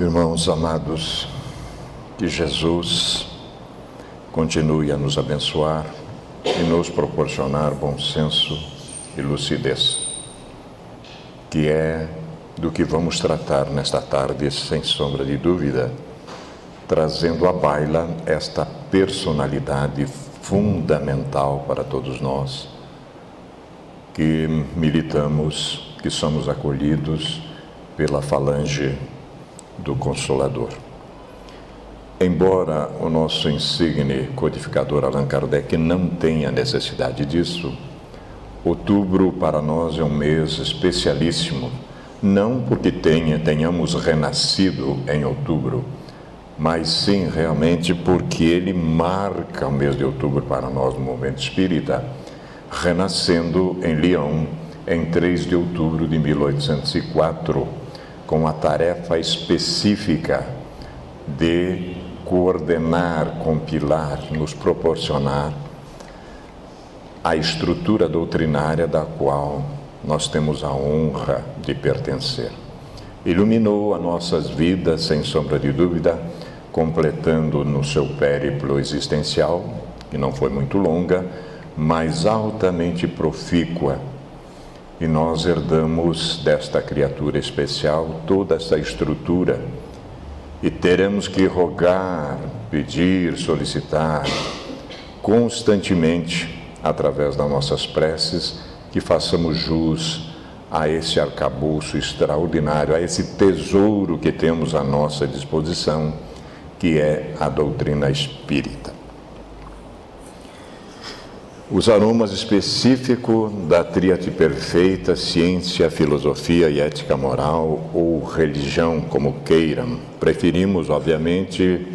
Irmãos amados, que Jesus continue a nos abençoar e nos proporcionar bom senso e lucidez, que é do que vamos tratar nesta tarde, sem sombra de dúvida, trazendo à baila esta personalidade fundamental para todos nós, que militamos, que somos acolhidos pela falange do Consolador. Embora o nosso insigne codificador Allan Kardec não tenha necessidade disso, outubro para nós é um mês especialíssimo, não porque tenhamos renascido em outubro, mas sim realmente porque ele marca o mês de outubro para nós no movimento espírita, renascendo em Lyon em 3 de outubro de 1804, com a tarefa específica de coordenar, compilar, nos proporcionar a estrutura doutrinária da qual nós temos a honra de pertencer. Iluminou as nossas vidas, sem sombra de dúvida, completando no seu périplo existencial, que não foi muito longa, mas altamente profícua. E nós herdamos desta criatura especial toda essa estrutura e teremos que rogar, pedir, solicitar constantemente, através das nossas preces, que façamos jus a esse arcabouço extraordinário, a esse tesouro que temos à nossa disposição, que é a doutrina espírita. Os aromas específicos da tríade perfeita, ciência, filosofia e ética moral, ou religião, como queiram. Preferimos, obviamente,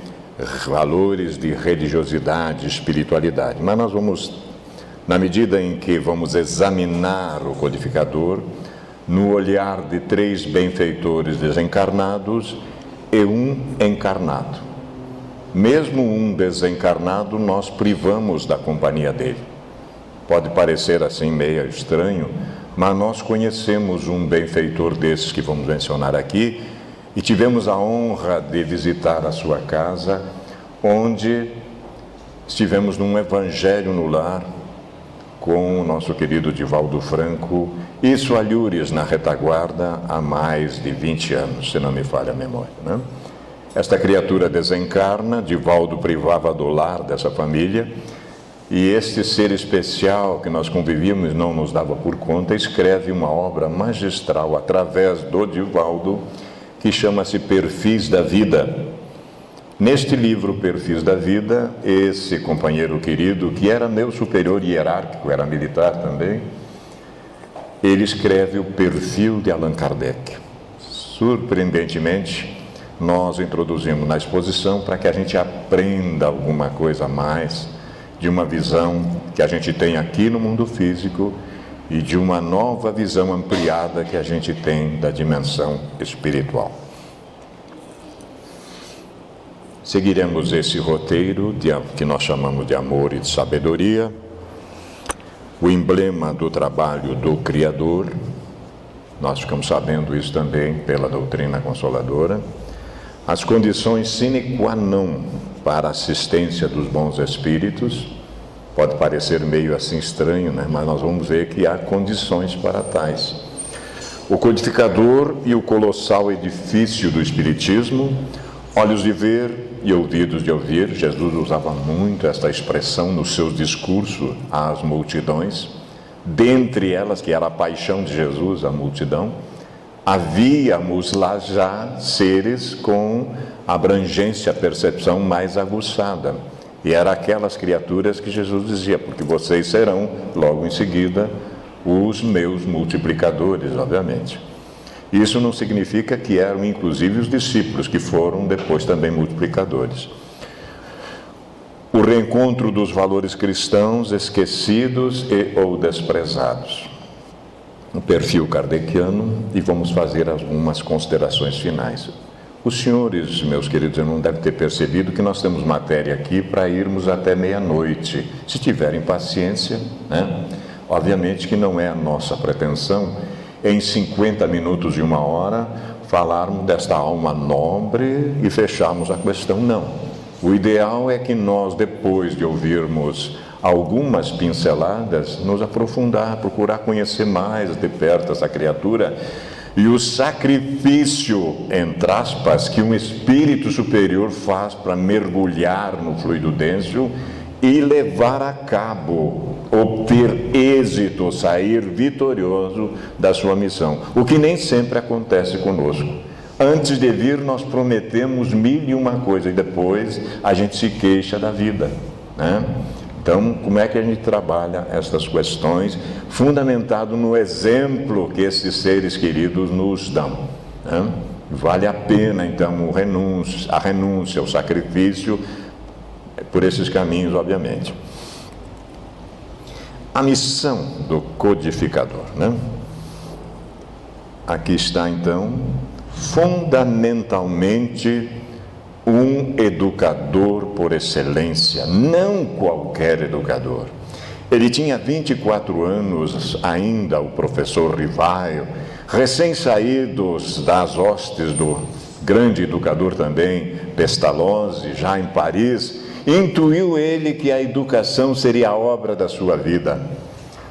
valores de religiosidade, espiritualidade. Mas nós vamos, na medida em que vamos examinar o codificador, no olhar de 3 benfeitores desencarnados e um encarnado. Mesmo um desencarnado, nós privamos da companhia dele. Pode parecer assim meio estranho, mas nós conhecemos um benfeitor desses que vamos mencionar aqui e tivemos a honra de visitar a sua casa, onde estivemos num evangelho no lar com o nosso querido Divaldo Franco e Soalhures na retaguarda há mais de 20 anos, se não me falha a memória, né? Esta criatura desencarna, Divaldo privava do lar dessa família, e este ser especial que nós convivíamos não nos dava por conta, escreve uma obra magistral através do Divaldo, que chama-se Perfis da Vida. Neste livro, Perfis da Vida, esse companheiro querido, que era meu superior hierárquico, era militar também, ele escreve o perfil de Allan Kardec. Surpreendentemente, nós introduzimos na exposição para que a gente aprenda alguma coisa a mais de uma visão que a gente tem aqui no mundo físico e de uma nova visão ampliada que a gente tem da dimensão espiritual. Seguiremos esse roteiro que nós chamamos de amor e de sabedoria, o emblema do trabalho do Criador, nós ficamos sabendo isso também pela doutrina consoladora, as condições sine qua non para a assistência dos bons espíritos. Pode parecer meio assim estranho, né? Mas nós vamos ver que há condições para tais. O codificador e o colossal edifício do Espiritismo, olhos de ver e ouvidos de ouvir. Jesus usava muito esta expressão nos seus discursos às multidões. Dentre elas, que era a paixão de Jesus, a multidão, havíamos lá já seres com abrangência, percepção mais aguçada. E eram aquelas criaturas que Jesus dizia, porque vocês serão, logo em seguida, os meus multiplicadores, obviamente. Isso não significa que eram, inclusive, os discípulos, que foram depois também multiplicadores. O reencontro dos valores cristãos esquecidos e ou desprezados. O perfil kardeciano, e vamos fazer algumas considerações finais. Os senhores, meus queridos, não devem ter percebido que nós temos matéria aqui para irmos até meia-noite. Se tiverem paciência, né? Obviamente que não é a nossa pretensão, em 50 minutos e 1 hora, falarmos desta alma nobre e fecharmos a questão, não. O ideal é que nós, depois de ouvirmos algumas pinceladas, nos aprofundar, procurar conhecer mais de perto essa criatura e o sacrifício, entre aspas, que um espírito superior faz para mergulhar no fluido denso e levar a cabo, obter êxito, sair vitorioso da sua missão, o que nem sempre acontece conosco. Antes de vir, nós prometemos 1001 coisa e depois a gente se queixa da vida, né? Então, como é que a gente trabalha essas questões, fundamentado no exemplo que esses seres queridos nos dão, né? Vale a pena, então, a renúncia, o sacrifício, por esses caminhos, obviamente. A missão do codificador, né? Aqui está, então, fundamentalmente um educador por excelência, não qualquer educador. Ele tinha 24 anos ainda, o professor Rivaio, recém-saídos das hostes do grande educador também, Pestalozzi, já em Paris. Intuiu ele que a educação seria a obra da sua vida.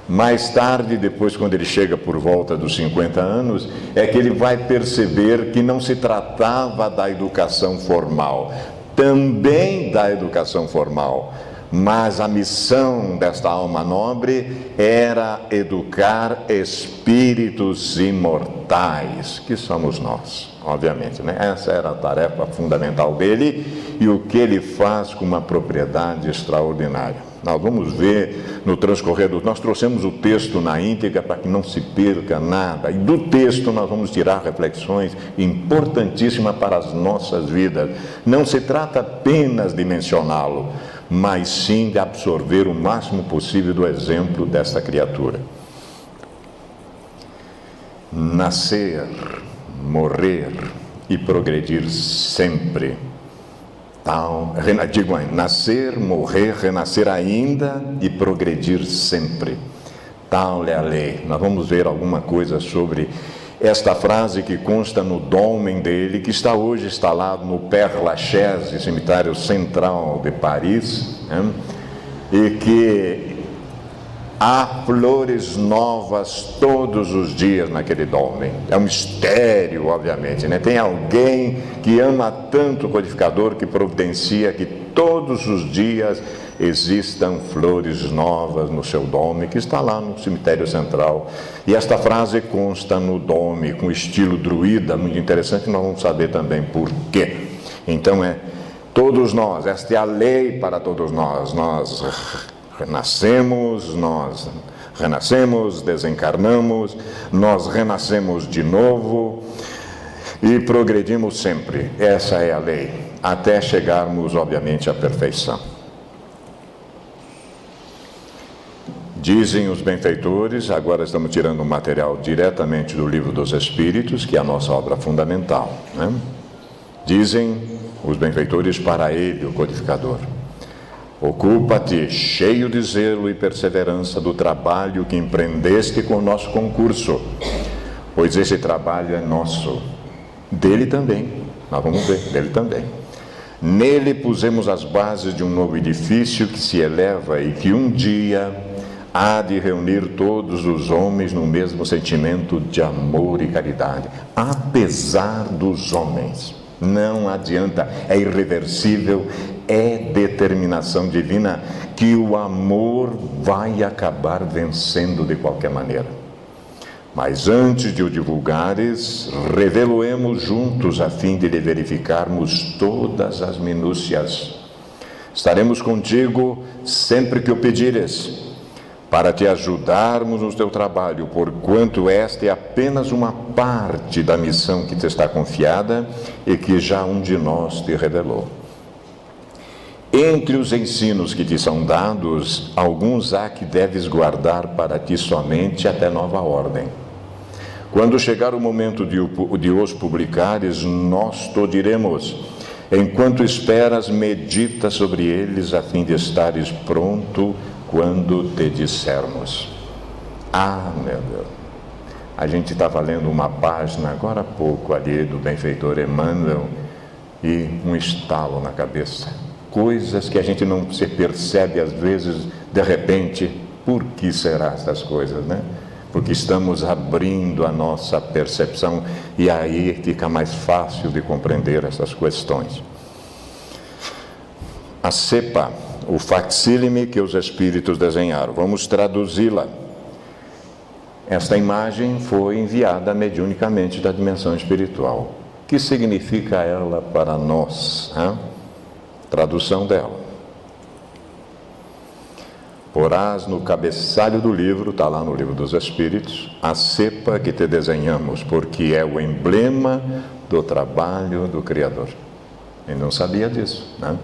Mais tarde, depois, quando ele chega por volta dos 50 anos, é que ele vai perceber que não se tratava da educação formal, também da educação formal, mas a missão desta alma nobre era educar espíritos imortais, que somos nós, obviamente, né? Essa era a tarefa fundamental dele e o que ele faz com uma propriedade extraordinária. Nós vamos ver no transcorrer nós trouxemos o texto na íntegra para que não se perca nada, e do texto nós vamos tirar reflexões importantíssimas para as nossas vidas. Não se trata apenas de mencioná-lo, mas sim de absorver o máximo possível do exemplo desta criatura. Nascer, morrer e progredir sempre. Nascer, morrer, renascer ainda e progredir sempre. Tal é a lei. Nós vamos ver alguma coisa sobre esta frase que consta no dômen dele, que está hoje instalado no Père Lachaise, cemitério central de Paris, né? E que há flores novas todos os dias naquele dômen. É um mistério, obviamente, né? Tem alguém que ama tanto o codificador que providencia que todos os dias existam flores novas no seu dômen, que está lá no cemitério central. E esta frase consta no dômen, com estilo druida, muito interessante, nós vamos saber também por quê. Então, todos nós, esta é a lei para todos nós. Nós renascemos, desencarnamos, nós renascemos de novo e progredimos sempre. Essa é a lei, até chegarmos, obviamente, à perfeição. Dizem os benfeitores, agora estamos tirando o material diretamente do Livro dos Espíritos, que é a nossa obra fundamental, né? Dizem os benfeitores para ele, o codificador: ocupa-te, cheio de zelo e perseverança, do trabalho que empreendeste com o nosso concurso, pois esse trabalho é nosso, dele também, nós vamos ver, dele também. Nele pusemos as bases de um novo edifício que se eleva e que um dia há de reunir todos os homens no mesmo sentimento de amor e caridade, apesar dos homens. Não adianta, é irreversível, é determinação divina que o amor vai acabar vencendo de qualquer maneira. Mas antes de o divulgares, revelo-emos juntos a fim de lhe verificarmos todas as minúcias. Estaremos contigo sempre que o pedires, para te ajudarmos no teu trabalho, porquanto esta é apenas uma parte da missão que te está confiada e que já um de nós te revelou. Entre os ensinos que te são dados, alguns há que deves guardar para ti somente até nova ordem. Quando chegar o momento de os publicares, nós te diremos. Enquanto esperas, medita sobre eles, a fim de estares pronto quando te dissermos. Ah, meu Deus! A gente estava lendo uma página agora há pouco ali do benfeitor Emmanuel e um estalo na cabeça. Coisas que a gente não se percebe às vezes, de repente, por que será essas coisas, né? Porque estamos abrindo a nossa percepção e aí fica mais fácil de compreender essas questões. A cepa, o facsílime que os espíritos desenharam, vamos traduzi-la. Esta imagem foi enviada mediunicamente da dimensão espiritual. O que significa ela para nós? Tradução dela. Porás no cabeçalho do livro, está lá no Livro dos Espíritos, a cepa que te desenhamos, porque é o emblema do trabalho do Criador. Ele não sabia disso, né?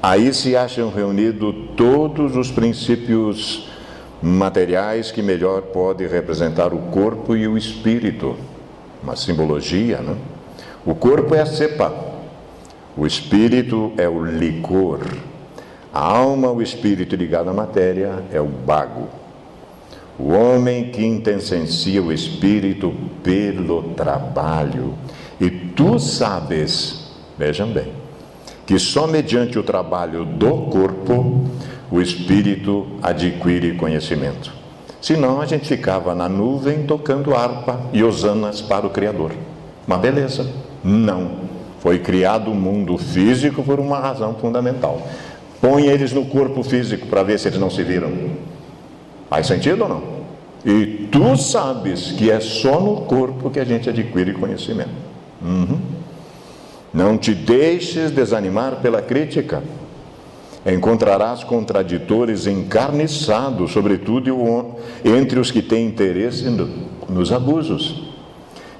Aí se acham reunidos todos os princípios materiais que melhor podem representar o corpo e o espírito. Uma simbologia, né? O corpo é a cepa, o espírito é o licor, a alma, o espírito ligado à matéria, é o bago. O homem que intensencia o espírito pelo trabalho. E tu sabes, vejam bem, que só mediante o trabalho do corpo o espírito adquire conhecimento. Senão a gente ficava na nuvem tocando harpa e hosanas para o Criador. Uma beleza. Não. Foi criado o mundo físico por uma razão fundamental. Põe eles no corpo físico para ver se eles não se viram. Faz sentido ou não? E tu sabes que é só no corpo que a gente adquire conhecimento. Não te deixes desanimar pela crítica. Encontrarás contraditores encarniçados, sobretudo entre os que têm interesse nos abusos.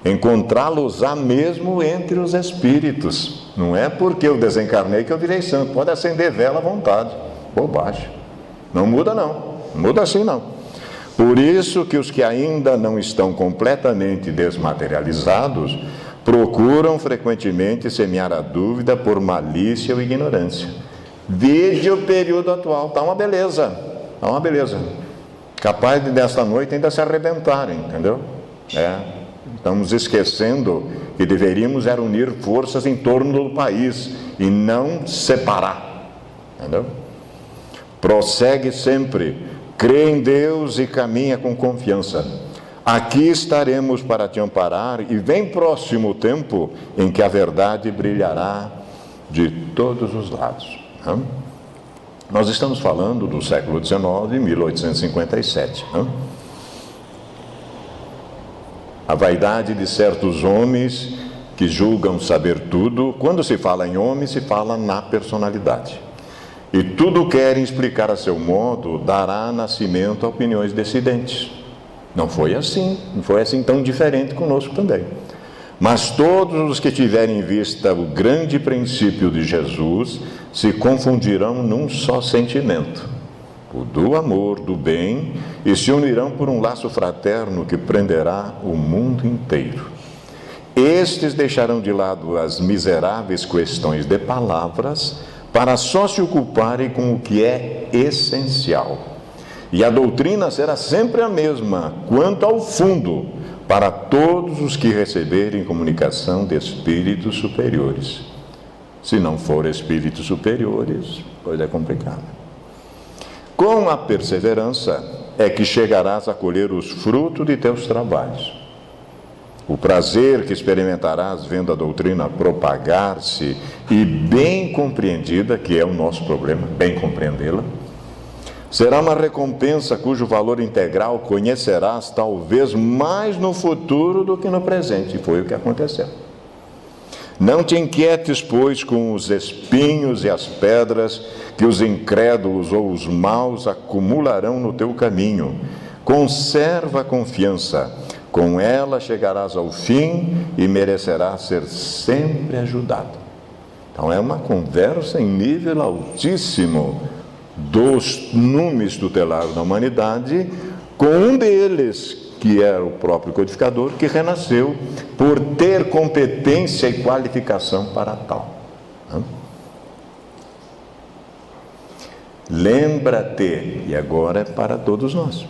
Encontrá-los-á mesmo entre os espíritos. Não é porque eu desencarnei que eu virei santo. Pode acender vela à vontade. Bobagem. Não muda não. Não muda assim não. Por isso que os que ainda não estão completamente desmaterializados procuram frequentemente semear a dúvida por malícia ou ignorância. Vide o período atual. Está uma beleza. Está uma beleza. Capaz de nesta noite ainda se arrebentarem, entendeu? Estamos esquecendo que deveríamos unir forças em torno do país e não separar, entendeu? Prossegue sempre, crê em Deus e caminha com confiança. Aqui estaremos para te amparar e vem próximo o tempo em que a verdade brilhará de todos os lados. Nós estamos falando do século XIX, 1857. A vaidade de certos homens que julgam saber tudo. Quando se fala em homem, se fala na personalidade. E tudo querem explicar a seu modo, dará nascimento a opiniões dissidentes. Não foi assim tão diferente conosco também. Mas todos os que tiverem em vista o grande princípio de Jesus se confundirão num só sentimento, o do amor, do bem, e se unirão por um laço fraterno que prenderá o mundo inteiro. Estes deixarão de lado as miseráveis questões de palavras para só se ocuparem com o que é essencial. E a doutrina será sempre a mesma, quanto ao fundo, para todos os que receberem comunicação de espíritos superiores. Se não for espíritos superiores, pois é complicado. Com a perseverança é que chegarás a colher os frutos de teus trabalhos. O prazer que experimentarás vendo a doutrina propagar-se e bem compreendida, que é o nosso problema, bem compreendê-la, será uma recompensa cujo valor integral conhecerás talvez mais no futuro do que no presente. E foi o que aconteceu. Não te inquietes, pois, com os espinhos e as pedras que os incrédulos ou os maus acumularão no teu caminho. Conserva a confiança, com ela chegarás ao fim e merecerás ser sempre ajudado. Então é uma conversa em nível altíssimo dos numes tutelares da humanidade, com um deles, que era o próprio codificador, que renasceu por ter competência e qualificação para tal. Lembra-te, e agora é para todos nós,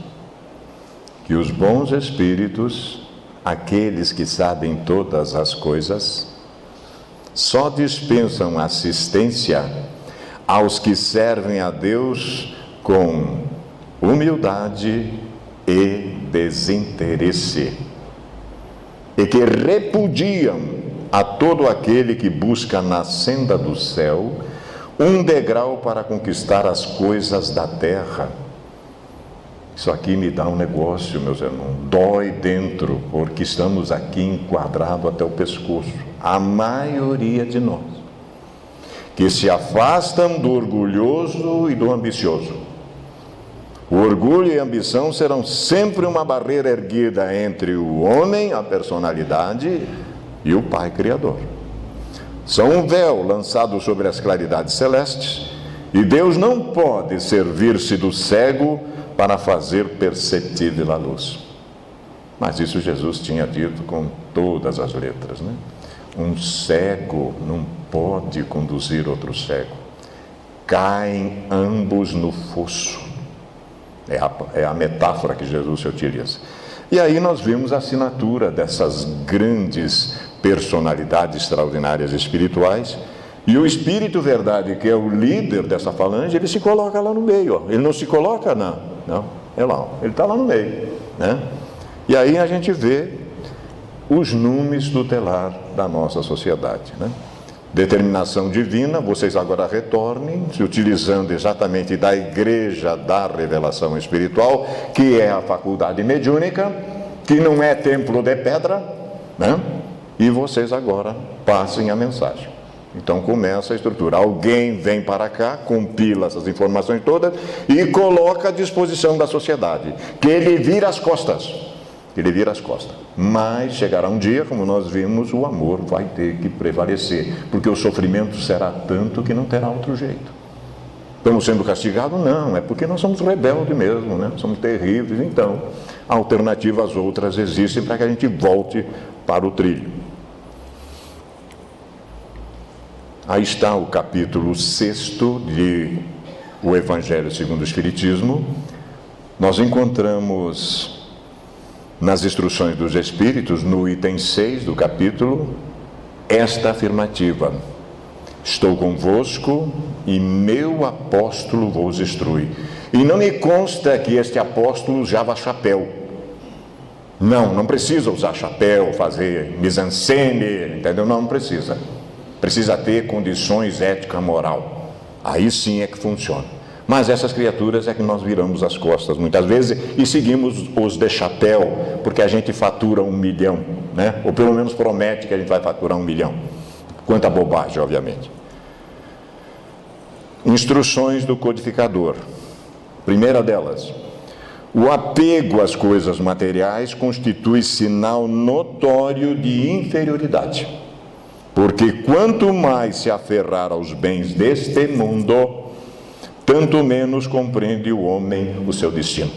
que os bons espíritos, aqueles que sabem todas as coisas, só dispensam assistência aos que servem a Deus com humildade e desinteresse, e que repudiam a todo aquele que busca na senda do céu um degrau para conquistar as coisas da terra. Isso aqui me dá um negócio, meus irmãos, dói dentro, porque estamos aqui enquadrados até o pescoço, a maioria de nós, que se afastam do orgulhoso e do ambicioso. O orgulho e a ambição serão sempre uma barreira erguida entre o homem, a personalidade, e o Pai Criador. São um véu lançado sobre as claridades celestes, e Deus não pode servir-se do cego para fazer perceptível a luz. Mas isso Jesus tinha dito com todas as letras, né? Um cego não pode conduzir outro cego. Caem ambos no fosso. É a metáfora que Jesus se utiliza. E aí nós vimos a assinatura dessas grandes personalidades extraordinárias espirituais, e o Espírito Verdade, que é o líder dessa falange, ele se coloca lá no meio, ó. Ele não se coloca não, é lá, ele está lá no meio, né? E aí a gente vê os numes tutelar da nossa sociedade, né? Determinação divina, vocês agora retornem, se utilizando exatamente da igreja da revelação espiritual, que é a faculdade mediúnica, que não é templo de pedra, né? E vocês agora passem a mensagem. Então começa a estrutura. Alguém vem para cá, compila essas informações todas e coloca à disposição da sociedade, que ele vira as costas. Ele vira as costas. Mas chegará um dia, como nós vimos, o amor vai ter que prevalecer, porque o sofrimento será tanto que não terá outro jeito. Estamos sendo castigados? Não, é porque nós somos rebeldes mesmo, né? Somos terríveis. Então, alternativas outras existem para que a gente volte para o trilho. Aí está o capítulo 6º de O Evangelho segundo o Espiritismo. Nós encontramos nas instruções dos Espíritos, no item 6 do capítulo, esta afirmativa: estou convosco e meu apóstolo vos instrui. E não me consta que este apóstolo usava chapéu. Não precisa usar chapéu, fazer mise-en-scène, entendeu? Não precisa. Precisa ter condições ética-moral. Aí sim é que funciona. Mas essas criaturas é que nós viramos as costas muitas vezes e seguimos os de chapéu, porque a gente fatura 1 milhão, né? Ou pelo menos promete que a gente vai faturar 1 milhão. Quanta bobagem, obviamente. Instruções do codificador. Primeira delas: o apego às coisas materiais constitui sinal notório de inferioridade. Porque quanto mais se aferrar aos bens deste mundo, tanto menos compreende o homem o seu destino.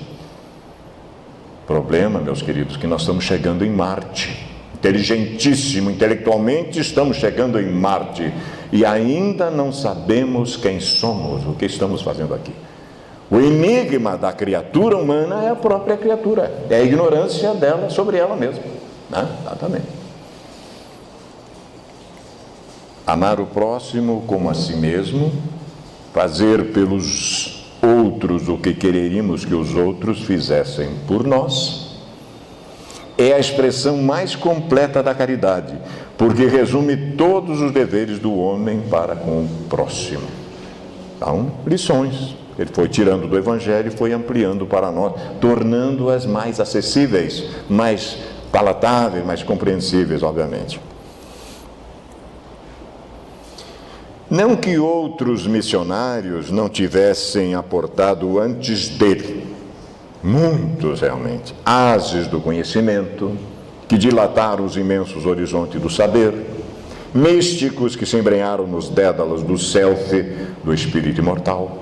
Problema, meus queridos, que nós estamos chegando em Marte. Inteligentíssimo, intelectualmente estamos chegando em Marte. E ainda não sabemos quem somos, o que estamos fazendo aqui. O enigma da criatura humana é a própria criatura. É a ignorância dela sobre ela mesma, né? Exatamente. Amar o próximo como a si mesmo, fazer pelos outros o que quereríamos que os outros fizessem por nós, é a expressão mais completa da caridade, porque resume todos os deveres do homem para com o próximo. Então, lições. Ele foi tirando do Evangelho e foi ampliando para nós, tornando-as mais acessíveis, mais palatáveis, mais compreensíveis, obviamente. Não que outros missionários não tivessem aportado antes dele, muitos realmente, ases do conhecimento, que dilataram os imensos horizontes do saber, místicos que se embrenharam nos dédalos do self, do espírito imortal,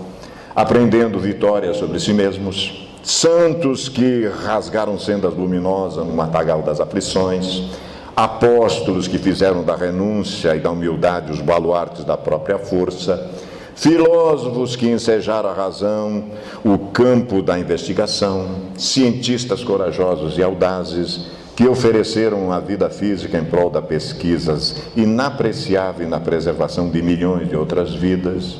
aprendendo vitórias sobre si mesmos, santos que rasgaram sendas luminosas no matagal das aflições, apóstolos que fizeram da renúncia e da humildade os baluartes da própria força, filósofos que ensejaram a razão, o campo da investigação, cientistas corajosos e audazes que ofereceram a vida física em prol das pesquisas inapreciáveis na preservação de milhões de outras vidas,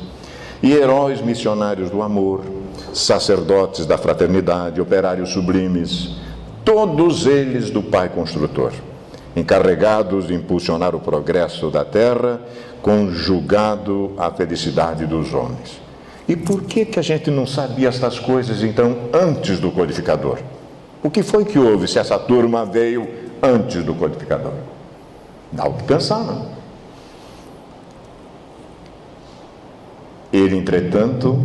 e heróis missionários do amor, sacerdotes da fraternidade, operários sublimes, todos eles do Pai Construtor, encarregados de impulsionar o progresso da terra, conjugado à felicidade dos homens. E por que a gente não sabia estas coisas, então, antes do codificador? O que foi que houve se essa turma veio antes do codificador? Dá o que pensar, não? Ele, entretanto,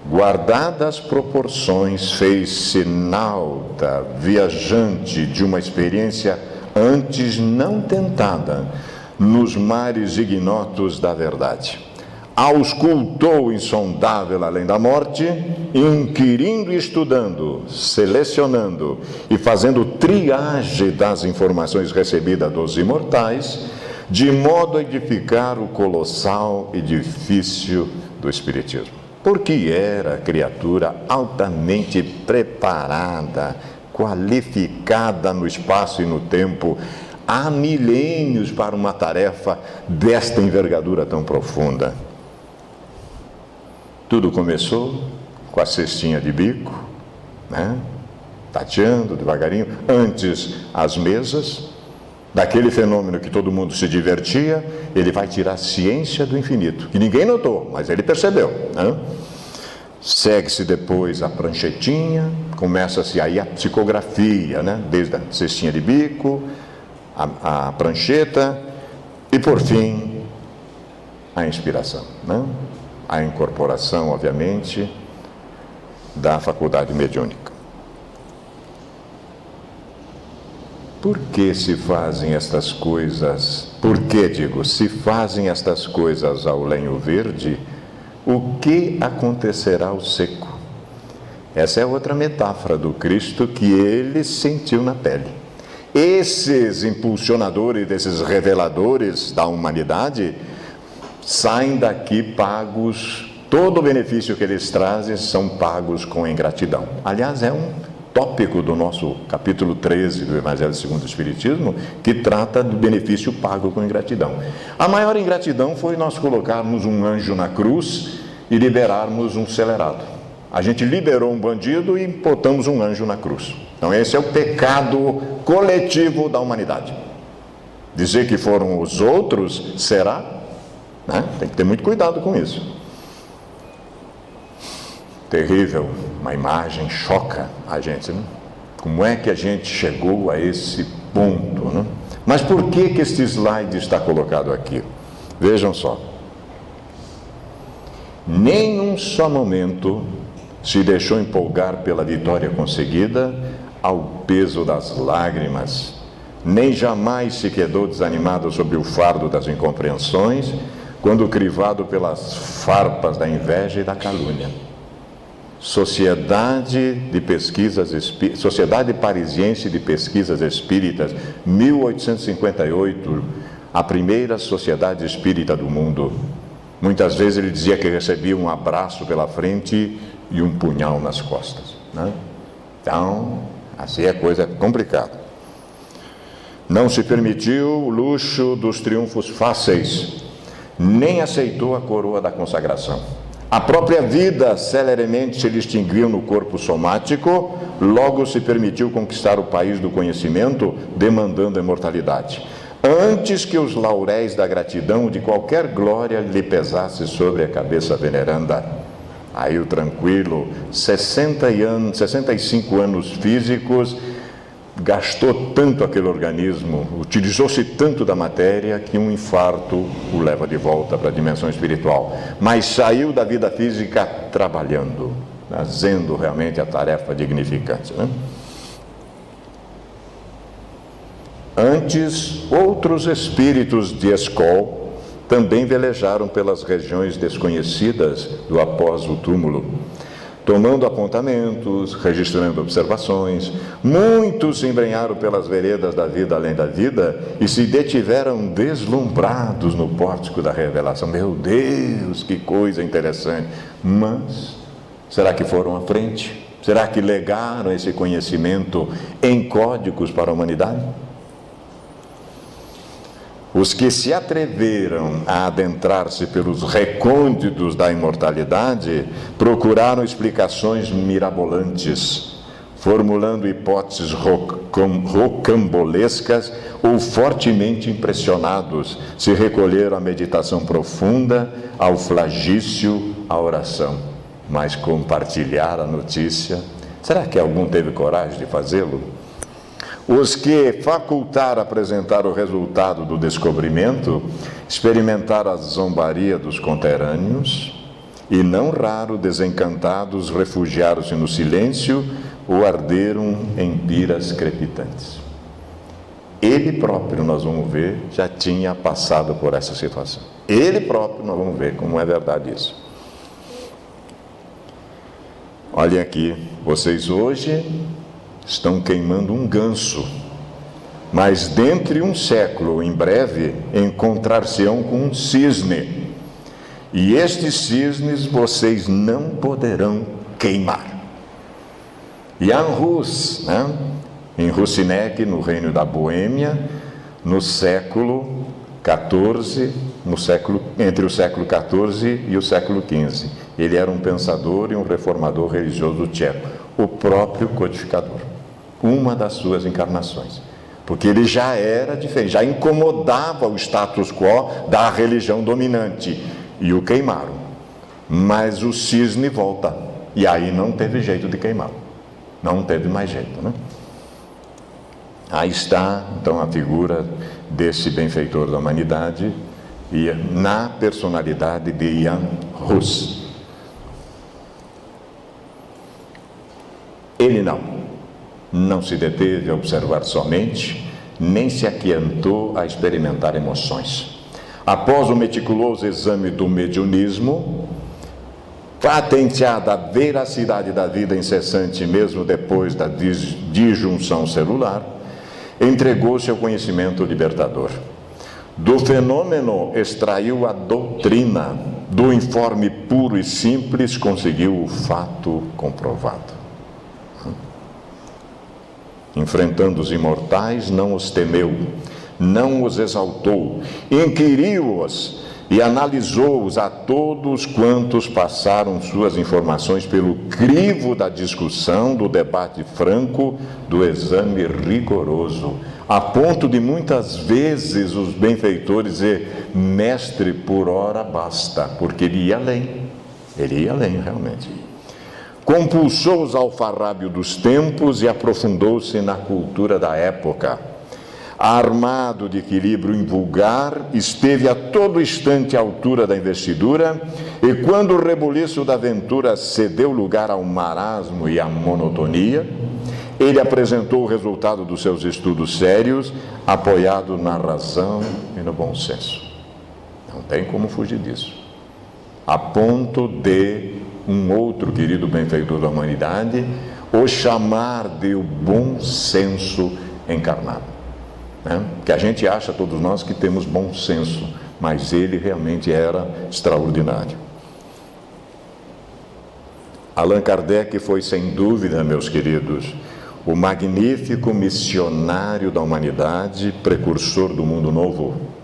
guardadas as proporções, fez-se nauta, viajante de uma experiência antes não tentada nos mares ignotos da verdade. Auscultou o insondável além da morte, inquirindo e estudando, selecionando e fazendo triagem das informações recebidas dos imortais, de modo a edificar o colossal edifício do Espiritismo. Porque era criatura altamente preparada, qualificada no espaço e no tempo, há milênios para uma tarefa desta envergadura tão profunda. Tudo começou com a cestinha de bico, né? Tateando devagarinho, antes as mesas, daquele fenômeno que todo mundo se divertia, ele vai tirar a ciência do infinito, que ninguém notou, mas ele percebeu, né? Segue-se depois a pranchetinha, começa-se aí a psicografia, né? Desde a cestinha de bico, a prancheta e, por fim, a inspiração, né? A incorporação, obviamente, da faculdade mediúnica. Por que se fazem estas coisas? Por que, digo, se fazem estas coisas ao lenho verde, o que acontecerá ao seco? Essa é outra metáfora do Cristo que ele sentiu na pele. Esses impulsionadores, esses reveladores da humanidade, saem daqui pagos, todo o benefício que eles trazem são pagos com ingratidão. Aliás, é um tópico do nosso capítulo 13 do Evangelho segundo o Espiritismo, que trata do benefício pago com ingratidão. A maior ingratidão foi nós colocarmos um anjo na cruz e liberarmos um celerado. A gente liberou um bandido e botamos um anjo na cruz. Então esse é o pecado coletivo da humanidade. Dizer que foram os outros, será? Né? Tem que ter muito cuidado com isso. Terrível, uma imagem choca a gente, né? Como é que a gente chegou a esse ponto, né? Mas por que este slide está colocado aqui? Vejam só. Nem um só momento se deixou empolgar pela vitória conseguida ao peso das lágrimas, nem jamais se quedou desanimado sob o fardo das incompreensões, quando crivado pelas farpas da inveja e da calúnia. Sociedade Parisiense de Pesquisas Espíritas, 1858, a primeira sociedade espírita do mundo. Muitas vezes ele dizia que recebia um abraço pela frente e um punhal nas costas, né? Então, assim é coisa complicada. Não se permitiu o luxo dos triunfos fáceis, nem aceitou a coroa da consagração. A própria vida celeremente se distinguiu no corpo somático, logo se permitiu conquistar o país do conhecimento, demandando a imortalidade, antes que os lauréis da gratidão de qualquer glória lhe pesasse sobre a cabeça veneranda. Aí o tranquilo, 65 anos físicos, gastou tanto aquele organismo, utilizou-se tanto da matéria que um infarto o leva de volta para a dimensão espiritual. Mas saiu da vida física trabalhando, fazendo realmente a tarefa dignificante, né? Antes, outros espíritos de escol também velejaram pelas regiões desconhecidas do após o túmulo. tomando apontamentos, registrando observações. Muitos se embrenharam pelas veredas da vida além da vida e se detiveram deslumbrados no pórtico da revelação. Meu Deus, que coisa interessante! Mas, será que foram à frente? Será que legaram esse conhecimento em códigos para a humanidade? Os que se atreveram a adentrar-se pelos recônditos da imortalidade procuraram explicações mirabolantes, formulando hipóteses rocambolescas ou fortemente impressionados, se recolheram à meditação profunda, ao flagício, à oração. Mas compartilhar a notícia, será que algum teve coragem de fazê-lo? Os que facultaram apresentar o resultado do descobrimento experimentaram a zombaria dos conterrâneos e, não raro, desencantados, refugiaram-se no silêncio ou arderam em piras crepitantes. Ele próprio, nós vamos ver, já tinha passado por essa situação. Ele próprio, nós vamos ver como é verdade isso. Olhem aqui, vocês hoje estão queimando um ganso, mas dentre um século, em breve, encontrar-se-ão com um cisne, e estes cisnes vocês não poderão queimar. Jan Hus, em Husinec, no reino da Boêmia, no século XIV, entre o século XIV e o século XV. Ele era um pensador e um reformador religioso tcheco, o próprio codificador, uma das suas encarnações, porque ele já era diferente, já incomodava o status quo da religião dominante, e o queimaram. Mas o cisne volta, e aí não teve jeito de queimá-lo, não teve mais jeito, né? Aí está, então, a figura desse benfeitor da humanidade, e na personalidade de Jan Hus. Ele não se deteve a observar somente, nem se aquietou a experimentar emoções. Após o meticuloso exame do mediunismo, patenteada a veracidade da vida incessante mesmo depois da disjunção celular, entregou-se ao conhecimento libertador. Do fenômeno extraiu a doutrina, do informe puro e simples conseguiu o fato comprovado. Enfrentando os imortais, não os temeu, não os exaltou, inquiriu-os e analisou-os a todos quantos passaram suas informações pelo crivo da discussão, do debate franco, do exame rigoroso, a ponto de muitas vezes os benfeitores dizer: mestre, por hora basta, porque ele ia além realmente. Compulsou os alfarrábios dos tempos e aprofundou-se na cultura da época. Armado de equilíbrio invulgar, esteve a todo instante à altura da investidura, e quando o rebuliço da aventura cedeu lugar ao marasmo e à monotonia, ele apresentou o resultado dos seus estudos sérios, apoiado na razão e no bom senso. Não tem como fugir disso. A ponto de um outro querido benfeitor da humanidade o chamar de o bom senso encarnado, né? Que a gente acha, todos nós, que temos bom senso, mas ele realmente era extraordinário. Allan Kardec foi, sem dúvida, meus queridos, o magnífico missionário da humanidade, precursor do mundo novo.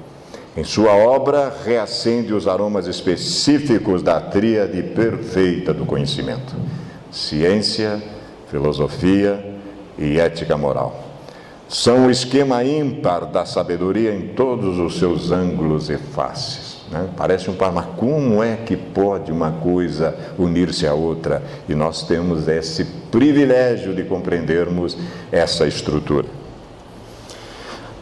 Em sua obra, reacende os aromas específicos da tríade perfeita do conhecimento: ciência, filosofia e ética moral. São o esquema ímpar da sabedoria em todos os seus ângulos e faces, né? Parece um par, mas como é que pode uma coisa unir-se à outra? E nós temos esse privilégio de compreendermos essa estrutura.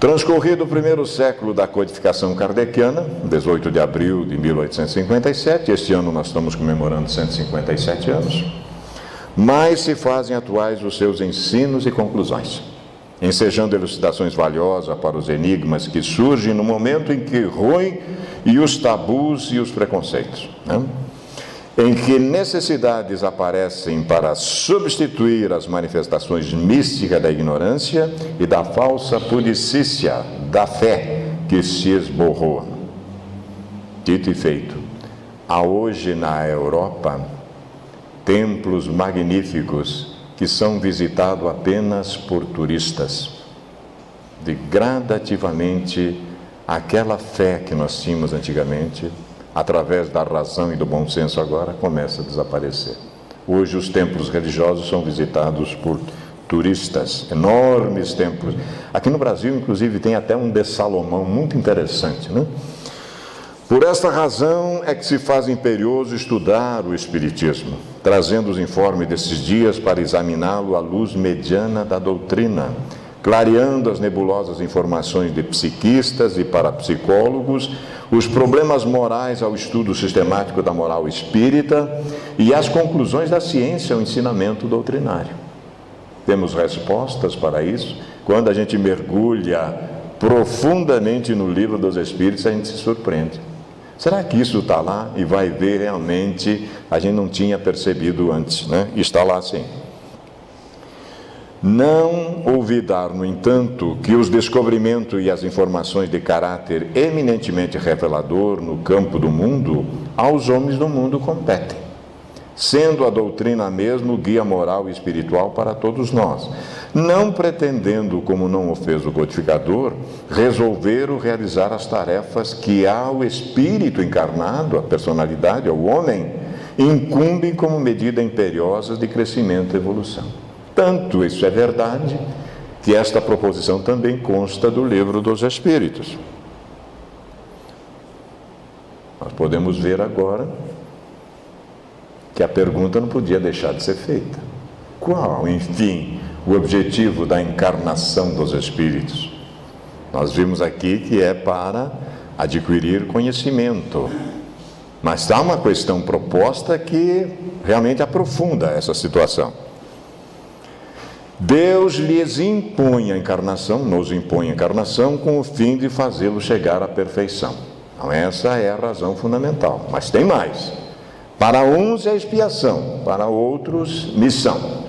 Transcorrido o primeiro século da codificação kardeciana, 18 de abril de 1857, este ano nós estamos comemorando 157 anos, mais se fazem atuais os seus ensinos e conclusões, ensejando elucidações valiosas para os enigmas que surgem no momento em que roem e os tabus e os preconceitos, né? em que necessidades aparecem para substituir as manifestações místicas da ignorância e da falsa pudicícia da fé que se esborrou. Dito e feito, há hoje na Europa templos magníficos que são visitados apenas por turistas. Gradativamente, aquela fé que nós tínhamos antigamente, através da razão e do bom senso agora, começa a desaparecer. Hoje os templos religiosos são visitados por turistas, enormes templos. Aqui no Brasil, inclusive, tem até um de Salomão muito interessante, né? Por esta razão é que se faz imperioso estudar o Espiritismo, trazendo os informes desses dias para examiná-lo à luz mediana da doutrina, clareando as nebulosas informações de psiquistas e parapsicólogos, os problemas morais ao estudo sistemático da moral espírita e as conclusões da ciência ao ensinamento doutrinário. Temos respostas para isso. Quando a gente mergulha profundamente no livro dos Espíritos, a gente se surpreende. Será que isso está lá? E vai ver realmente, a gente não tinha percebido antes, né? Está lá sim. Não olvidar, no entanto, que os descobrimentos e as informações de caráter eminentemente revelador no campo do mundo, aos homens do mundo competem, sendo a doutrina mesmo o guia moral e espiritual para todos nós, não pretendendo, como não o fez o codificador, resolver ou realizar as tarefas que ao espírito encarnado, a personalidade, ao homem, incumbem como medida imperiosa de crescimento e evolução. Tanto isso é verdade, que esta proposição também consta do Livro dos Espíritos. Nós podemos ver agora que a pergunta não podia deixar de ser feita. Qual, enfim, o objetivo da encarnação dos Espíritos? Nós vimos aqui que é para adquirir conhecimento. Mas há uma questão proposta que realmente aprofunda essa situação. Deus lhes impõe a encarnação, nos impõe a encarnação com o fim de fazê-lo chegar à perfeição. Então essa é a razão fundamental. Mas tem mais. Para uns é expiação, para outros missão.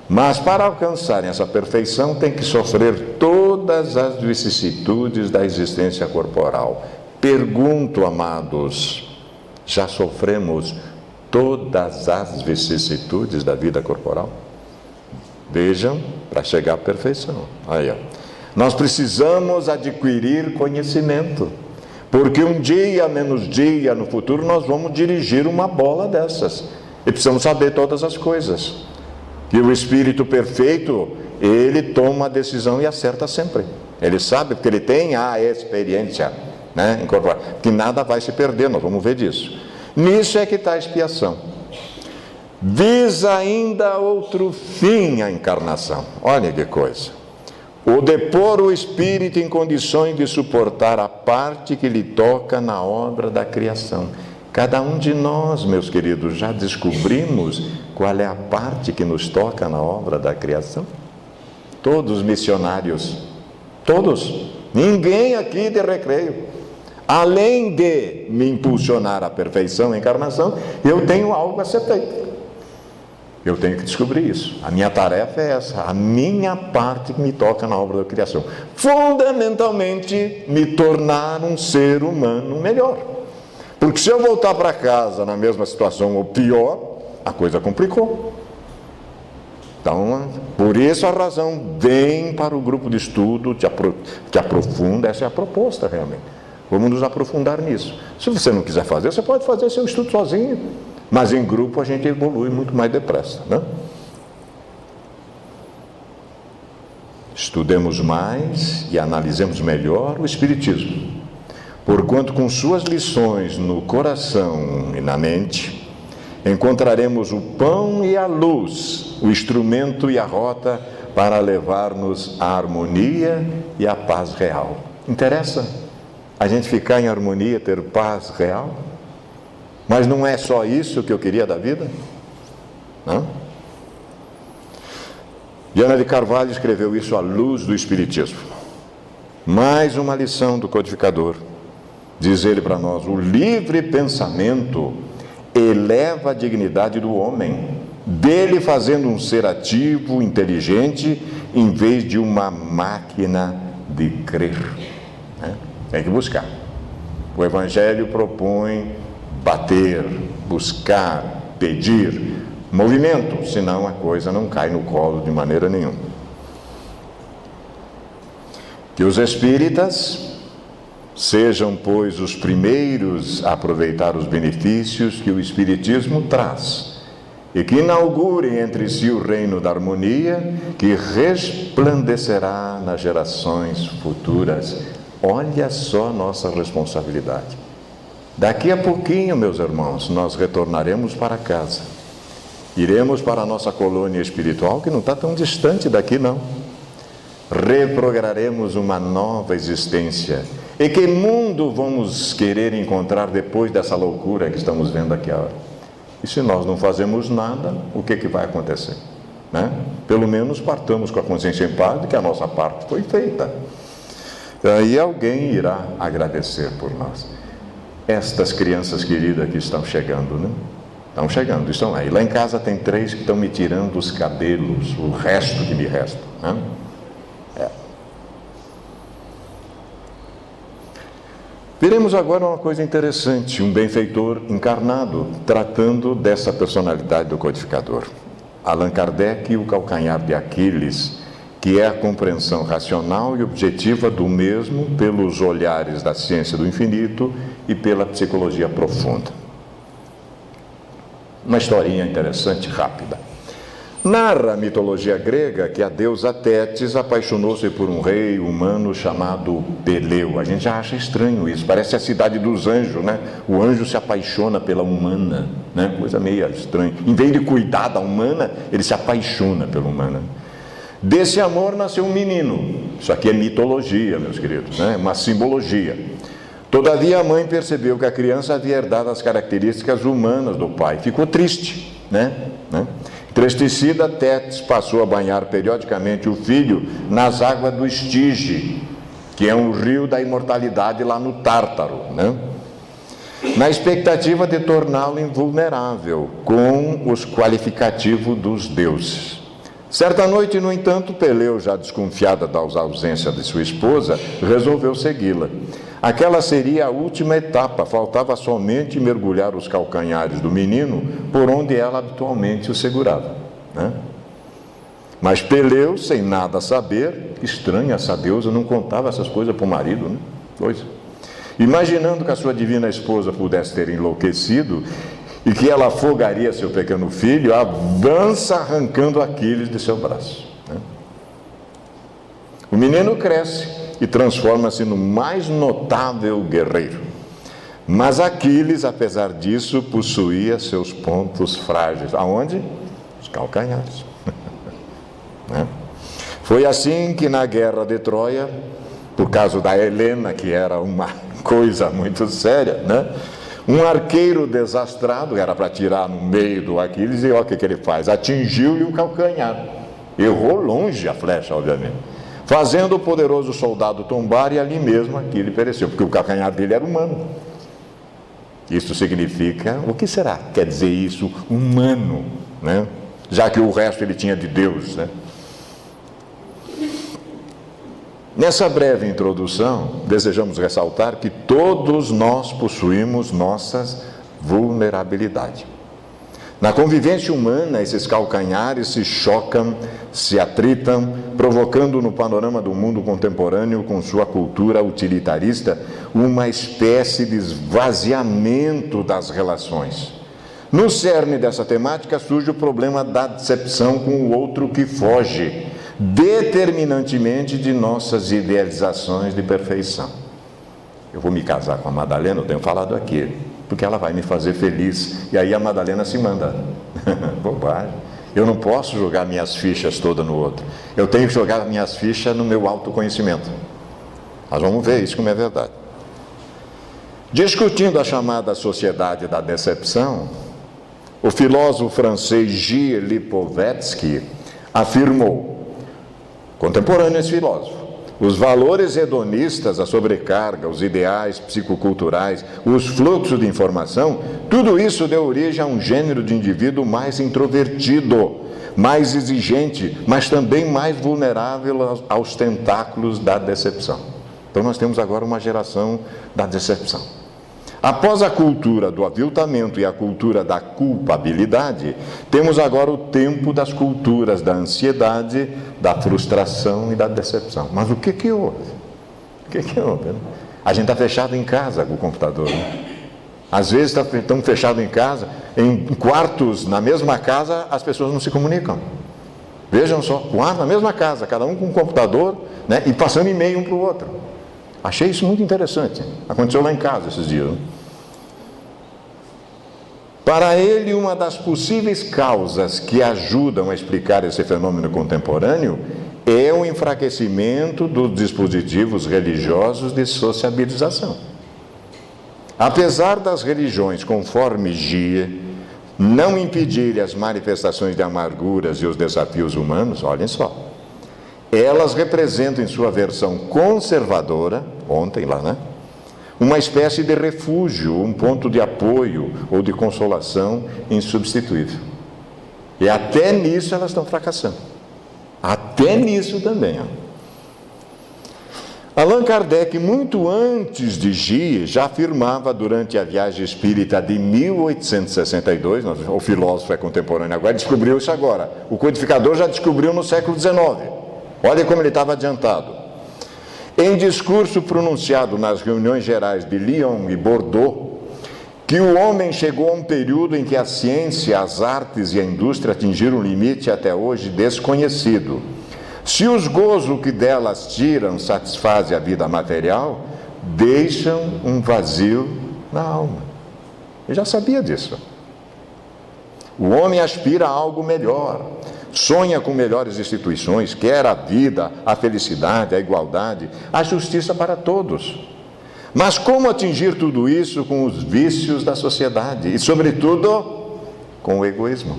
Mas para alcançarem essa perfeição tem que sofrer todas as vicissitudes da existência corporal. Pergunto, amados, já sofremos todas as vicissitudes da vida corporal? Vejam, para chegar à perfeição. Aí, ó. Nós precisamos adquirir conhecimento, porque um dia, menos dia, no futuro, nós vamos dirigir uma bola dessas. E precisamos saber todas as coisas. E o Espírito perfeito, ele toma a decisão e acerta sempre. Ele sabe, porque ele tem a experiência, né, incorporada, que nada vai se perder, nós vamos ver disso. Nisso é que está a expiação. Visa ainda outro fim a encarnação. Olha que coisa. O depor o espírito em condições de suportar a parte que lhe toca na obra da criação. Cada um de nós, meus queridos, já descobrimos qual é a parte que nos toca na obra da criação? Todos os missionários, todos, ninguém aqui de recreio. Além de me impulsionar à perfeição, à encarnação, eu tenho algo a ser feito. Eu tenho que descobrir isso. A minha tarefa é essa, a minha parte que me toca na obra da criação. Fundamentalmente, me tornar um ser humano melhor. Porque se eu voltar para casa na mesma situação ou pior, a coisa complicou. Então, por isso a razão, vem para o grupo de estudo, te aprofunda, essa é a proposta realmente. Vamos nos aprofundar nisso. Se você não quiser fazer, você pode fazer seu estudo sozinho. Mas em grupo a gente evolui muito mais depressa, né? Estudemos mais e analisemos melhor o Espiritismo, porquanto com suas lições no coração e na mente, encontraremos o pão e a luz, o instrumento e a rota para levar-nos à harmonia e à paz real. Interessa a gente ficar em harmonia, ter paz real? Mas não é só isso que eu queria da vida? Não? Viana de Carvalho escreveu isso à luz do Espiritismo. Mais uma lição do codificador. Diz ele para nós, o livre pensamento eleva a dignidade do homem, dele fazendo um ser ativo, inteligente, em vez de uma máquina de crer. Tem que buscar. O Evangelho propõe bater, buscar, pedir, movimento, senão a coisa não cai no colo de maneira nenhuma. Que os espíritas sejam, pois, os primeiros a aproveitar os benefícios que o Espiritismo traz e que inaugurem entre si o reino da harmonia que resplandecerá nas gerações futuras. Olha só nossa responsabilidade. Daqui a pouquinho, meus irmãos, nós retornaremos para casa. Iremos para a nossa colônia espiritual, que não está tão distante daqui, não. Reprogramaremos uma nova existência. E que mundo vamos querer encontrar depois dessa loucura que estamos vendo aqui agora? E se nós não fazemos nada, o que vai acontecer? Pelo menos partamos com a consciência em paz de que a nossa parte foi feita. E alguém irá agradecer por nós. Estas crianças queridas que estão chegando, Estão chegando, estão aí. Lá em casa tem 3 que estão me tirando os cabelos, o resto que me resta. Veremos agora uma coisa interessante, um benfeitor encarnado, tratando dessa personalidade do codificador. Allan Kardec e o calcanhar de Aquiles, que é a compreensão racional e objetiva do mesmo pelos olhares da ciência do infinito e pela psicologia profunda. Uma historinha interessante, rápida. Narra a mitologia grega que a deusa Tétis apaixonou-se por um rei humano chamado Peleu. A gente já acha estranho isso, parece a cidade dos anjos, O anjo se apaixona pela humana, Coisa meio estranha. Em vez de cuidar da humana, ele se apaixona pela humana. Desse amor nasceu um menino. Isso aqui é mitologia, meus queridos, Uma simbologia. Todavia a mãe percebeu que a criança havia herdado as características humanas do pai. Ficou triste, Entristecida, Tétis passou a banhar periodicamente o filho nas águas do Estige, que é um rio da imortalidade lá no Tártaro, na expectativa de torná-lo invulnerável com os qualificativos dos deuses. Certa noite, no entanto, Peleu, já desconfiada da ausência de sua esposa, resolveu segui-la. Aquela seria a última etapa, faltava somente mergulhar os calcanhares do menino por onde ela habitualmente o segurava. Mas Peleu, sem nada saber, estranha essa deusa, não contava essas coisas para o marido, Imaginando que a sua divina esposa pudesse ter enlouquecido e que ela afogaria seu pequeno filho, avança arrancando Aquiles de seu braço. O menino cresce e transforma-se no mais notável guerreiro. Mas Aquiles, apesar disso, possuía seus pontos frágeis. Aonde? Os calcanhares. Foi assim que na guerra de Troia, por causa da Helena, que era uma coisa muito séria, um arqueiro desastrado, era para atirar no meio do Aquiles, e olha o que ele faz, atingiu-lhe o calcanhar. Errou longe a flecha, obviamente, fazendo o poderoso soldado tombar, e ali mesmo Aquiles pereceu, porque o calcanhar dele era humano. Isso significa, o que será? Quer dizer isso, humano, já que o resto ele tinha de Deus, Nessa breve introdução, desejamos ressaltar que todos nós possuímos nossas vulnerabilidades. Na convivência humana, esses calcanhares se chocam, se atritam, provocando no panorama do mundo contemporâneo, com sua cultura utilitarista, uma espécie de esvaziamento das relações. No cerne dessa temática surge o problema da decepção com o outro que foge determinantemente de nossas idealizações de perfeição. Eu vou me casar com a Madalena, eu tenho falado aqui, porque ela vai me fazer feliz, e aí a Madalena se manda. Bobagem. Eu não posso jogar minhas fichas todas no outro, eu tenho que jogar minhas fichas no meu autoconhecimento. Nós vamos ver isso como é verdade. Discutindo a chamada sociedade da decepção, o filósofo francês Gilles Lipovetsky afirmou, contemporâneo esse filósofo, Os valores hedonistas, a sobrecarga, os ideais psicoculturais, os fluxos de informação, tudo isso deu origem a um gênero de indivíduo mais introvertido, mais exigente, mas também mais vulnerável aos tentáculos da decepção. Então nós temos agora uma geração da decepção. Após a cultura do aviltamento e a cultura da culpabilidade, temos agora o tempo das culturas da ansiedade, da frustração e da decepção. Mas o que houve? O que houve? Né? A gente está fechado em casa com o computador. Né? Às vezes estamos fechados em casa, em quartos na mesma casa, as pessoas não se comunicam. Vejam só, quarto na mesma casa, cada um com um computador, né, e passando e-mail um para o outro. Achei isso muito interessante. Aconteceu lá em casa esses dias. Né? Para ele, uma das possíveis causas que ajudam a explicar esse fenômeno contemporâneo é o enfraquecimento dos dispositivos religiosos de sociabilização. Apesar das religiões, conforme Gie, não impedirem as manifestações de amarguras e os desafios humanos, olhem só, elas representam em sua versão conservadora, ontem lá, né? Uma espécie de refúgio, um ponto de apoio ou de consolação insubstituível. E até nisso elas estão fracassando. Até nisso também. Allan Kardec, muito antes de Gie, já afirmava durante a viagem espírita de 1862, o filósofo é contemporâneo agora, descobriu isso agora. O codificador já descobriu no século XIX. Olha como ele estava adiantado. Em discurso pronunciado nas reuniões gerais de Lyon e Bordeaux, que o homem chegou a um período em que a ciência, as artes e a indústria atingiram um limite até hoje desconhecido. Se os gozos que delas tiram satisfazem a vida material, deixam um vazio na alma. Eu já sabia disso. O homem aspira a algo melhor, sonha com melhores instituições, quer a vida, a felicidade, a igualdade, a justiça para todos. Mas como atingir tudo isso com os vícios da sociedade e, sobretudo, com o egoísmo?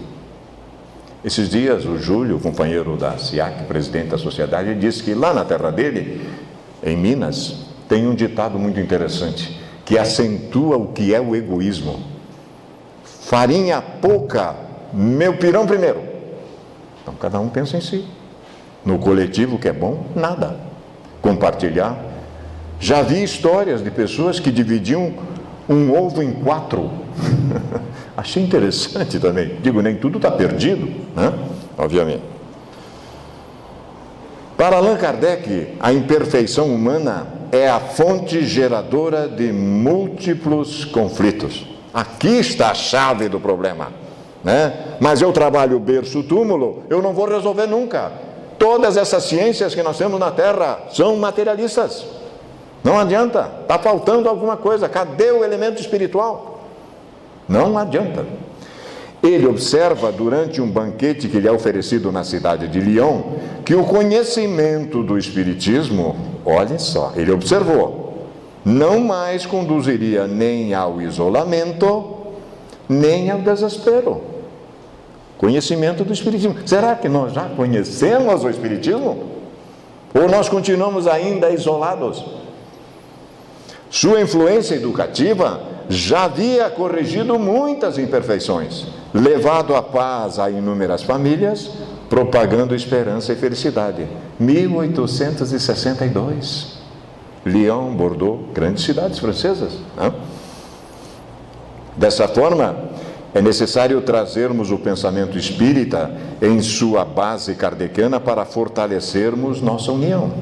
Esses dias, o Júlio, companheiro da SIAC, presidente da sociedade, disse que lá na terra dele, em Minas, tem um ditado muito interessante, que acentua o que é o egoísmo. Farinha pouca, meu pirão primeiro. Então, cada um pensa em si. No coletivo, que é bom, nada. Compartilhar. Já vi histórias de pessoas que dividiam um ovo em 4. Achei interessante também. Digo, nem tudo está perdido, né? Obviamente. Para Allan Kardec, a imperfeição humana é a fonte geradora de múltiplos conflitos. Aqui está a chave do problema, né? Mas eu trabalho berço-túmulo, eu não vou resolver nunca. Todas essas ciências que nós temos na Terra são materialistas. Não adianta, está faltando alguma coisa. Cadê o elemento espiritual? Não adianta. Ele observa durante um banquete que lhe é oferecido na cidade de Lyon, que o conhecimento do Espiritismo, olhem só, ele observou, não mais conduziria nem ao isolamento, nem ao desespero. Conhecimento do Espiritismo. Será que nós já conhecemos o Espiritismo? Ou nós continuamos ainda isolados? Sua influência educativa já havia corrigido muitas imperfeições, levado a paz a inúmeras famílias, propagando esperança e felicidade. 1862. Lyon, Bordeaux, grandes cidades francesas. Né? Dessa forma, é necessário trazermos o pensamento espírita em sua base kardeciana para fortalecermos nossa união.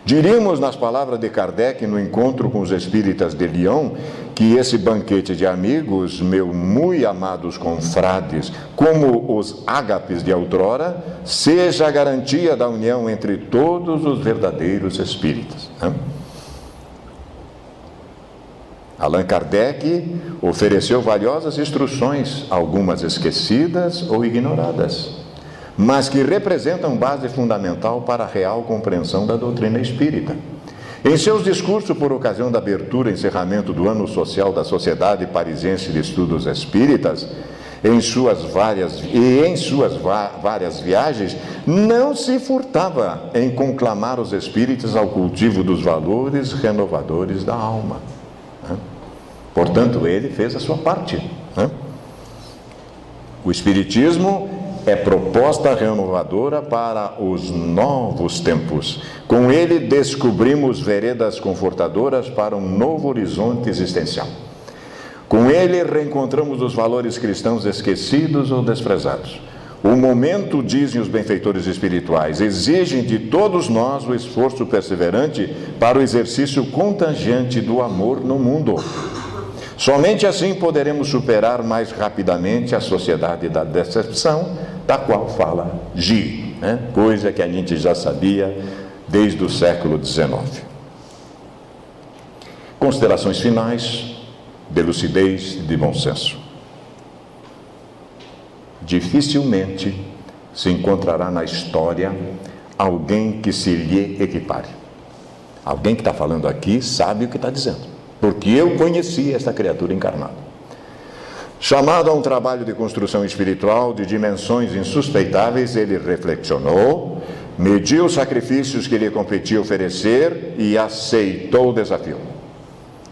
Diríamos nas palavras de Kardec no encontro com os espíritas de Lyon que esse banquete de amigos, meu muito amados confrades, como os ágapes de outrora, seja a garantia da união entre todos os verdadeiros espíritas. Né? Allan Kardec ofereceu valiosas instruções, algumas esquecidas ou ignoradas, mas que representam base fundamental para a real compreensão da doutrina espírita. Em seus discursos por ocasião da abertura e encerramento do Ano Social da Sociedade Parisiense de Estudos Espíritas, em suas várias viagens, não se furtava em conclamar os espíritos ao cultivo dos valores renovadores da alma. Portanto, ele fez a sua parte. O Espiritismo é proposta renovadora para os novos tempos. Com ele descobrimos veredas confortadoras para um novo horizonte existencial. Com ele reencontramos os valores cristãos esquecidos ou desprezados. O momento, dizem os benfeitores espirituais, exige de todos nós o esforço perseverante para o exercício contagiante do amor no mundo. Somente assim poderemos superar mais rapidamente a sociedade da decepção, da qual fala G, coisa que a gente já sabia desde o século XIX. Considerações finais de lucidez e de bom senso. Dificilmente se encontrará na história alguém que se lhe equipare. Alguém que está falando aqui sabe o que está dizendo, porque eu conheci esta criatura encarnada. Chamado a um trabalho de construção espiritual de dimensões insuspeitáveis, ele reflexionou, mediu os sacrifícios que lhe competia oferecer e aceitou o desafio.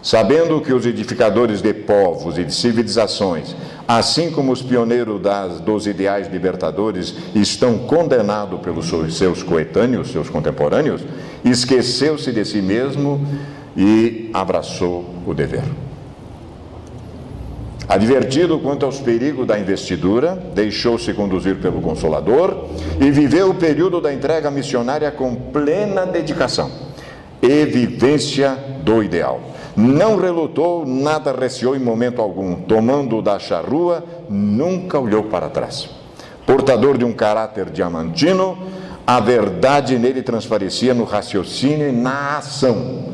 Sabendo que os edificadores de povos e de civilizações, assim como os pioneiros dos ideais libertadores, estão condenados pelos seus coetâneos, seus contemporâneos, esqueceu-se de si mesmo e abraçou o dever. Advertido quanto aos perigos da investidura, deixou-se conduzir pelo Consolador e viveu o período da entrega missionária com plena dedicação e vivência do ideal. Não relutou, nada receou em momento algum. Tomando da charrua, nunca olhou para trás. Portador de um caráter diamantino, a verdade nele transparecia no raciocínio e na ação.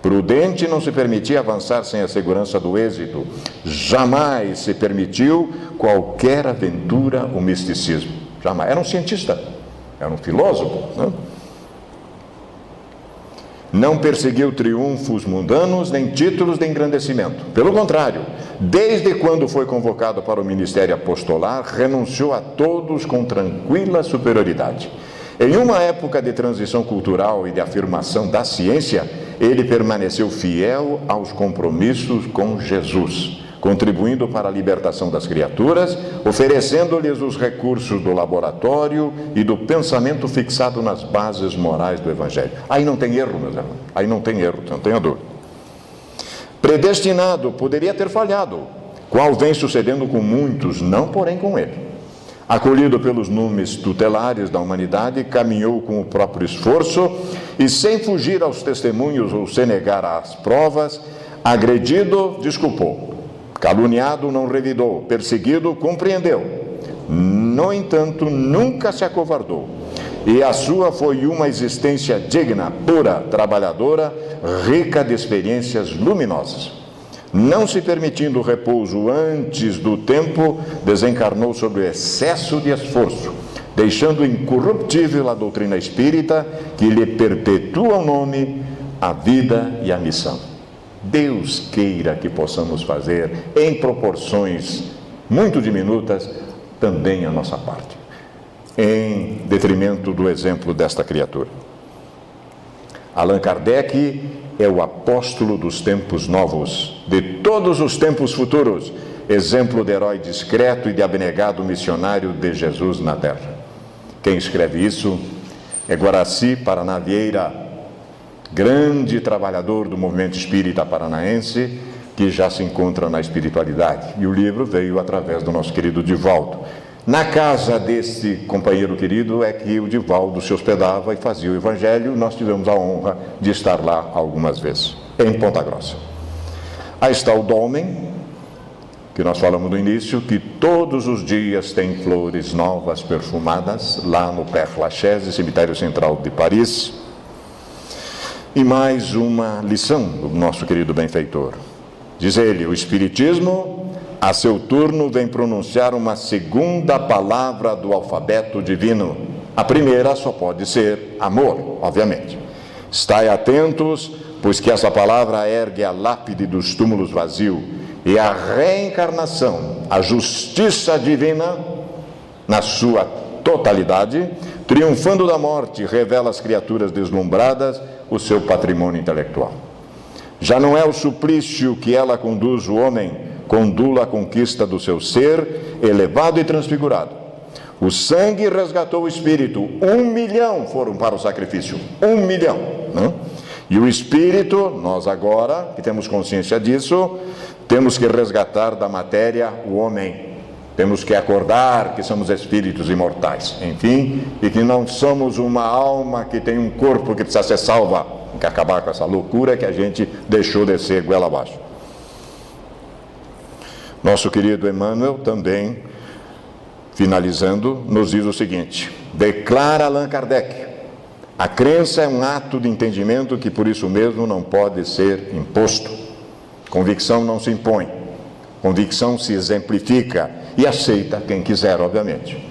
Prudente, não se permitia avançar sem a segurança do êxito. Jamais se permitiu qualquer aventura ou misticismo. Jamais. Era um cientista, era um filósofo. Não perseguiu triunfos mundanos nem títulos de engrandecimento. Pelo contrário, desde quando foi convocado para o ministério apostolar, renunciou a todos com tranquila superioridade. Em uma época de transição cultural e de afirmação da ciência, ele permaneceu fiel aos compromissos com Jesus, contribuindo para a libertação das criaturas, oferecendo-lhes os recursos do laboratório e do pensamento fixado nas bases morais do Evangelho. Aí não tem erro, meus irmãos, aí não tem erro, não tenha dúvida. Predestinado, poderia ter falhado, qual vem sucedendo com muitos, não porém com ele. Acolhido pelos numes tutelares da humanidade, caminhou com o próprio esforço e, sem fugir aos testemunhos ou se negar às provas, agredido, desculpou, caluniado, não revidou, perseguido, compreendeu. No entanto, nunca se acovardou, e a sua foi uma existência digna, pura, trabalhadora, rica de experiências luminosas. Não se permitindo repouso antes do tempo, desencarnou sobre o excesso de esforço, deixando incorruptível a doutrina espírita que lhe perpetua o nome, a vida e a missão. Deus queira que possamos fazer, em proporções muito diminutas, também a nossa parte, em detrimento do exemplo desta criatura. Allan Kardec é o apóstolo dos tempos novos, de todos os tempos futuros, exemplo de herói discreto e de abnegado missionário de Jesus na terra. Quem escreve isso é Guaraci Paraná Vieira, grande trabalhador do movimento espírita paranaense, que já se encontra na espiritualidade. E o livro veio através do nosso querido Divaldo. Na casa desse companheiro querido é que o Divaldo se hospedava e fazia o evangelho. Nós tivemos a honra de estar lá algumas vezes, em Ponta Grossa. Aí está o Dolmen, que nós falamos no início, que todos os dias tem flores novas perfumadas, lá no Père Lachaise, cemitério central de Paris. E mais uma lição do nosso querido benfeitor. Diz ele, o Espiritismo, a seu turno, vem pronunciar uma segunda palavra do alfabeto divino. A primeira só pode ser amor, obviamente. Estai atentos, pois que essa palavra ergue a lápide dos túmulos vazios e a reencarnação, a justiça divina, na sua totalidade, triunfando da morte, revela às criaturas deslumbradas o seu patrimônio intelectual. Já não é o suplício que ela conduz o homem, condula a conquista do seu ser, elevado e transfigurado. O sangue resgatou o espírito, 1 milhão foram para o sacrifício, 1 milhão, né? E o espírito, nós agora, que temos consciência disso, temos que resgatar da matéria o homem. Temos que acordar que somos espíritos imortais, enfim, e que não somos uma alma que tem um corpo que precisa ser salva. Tem que acabar com essa loucura que a gente deixou descer goela abaixo. Nosso querido Emmanuel também, finalizando, nos diz o seguinte: declara Allan Kardec, a crença é um ato de entendimento que por isso mesmo não pode ser imposto. Convicção não se impõe, convicção se exemplifica e aceita quem quiser, obviamente.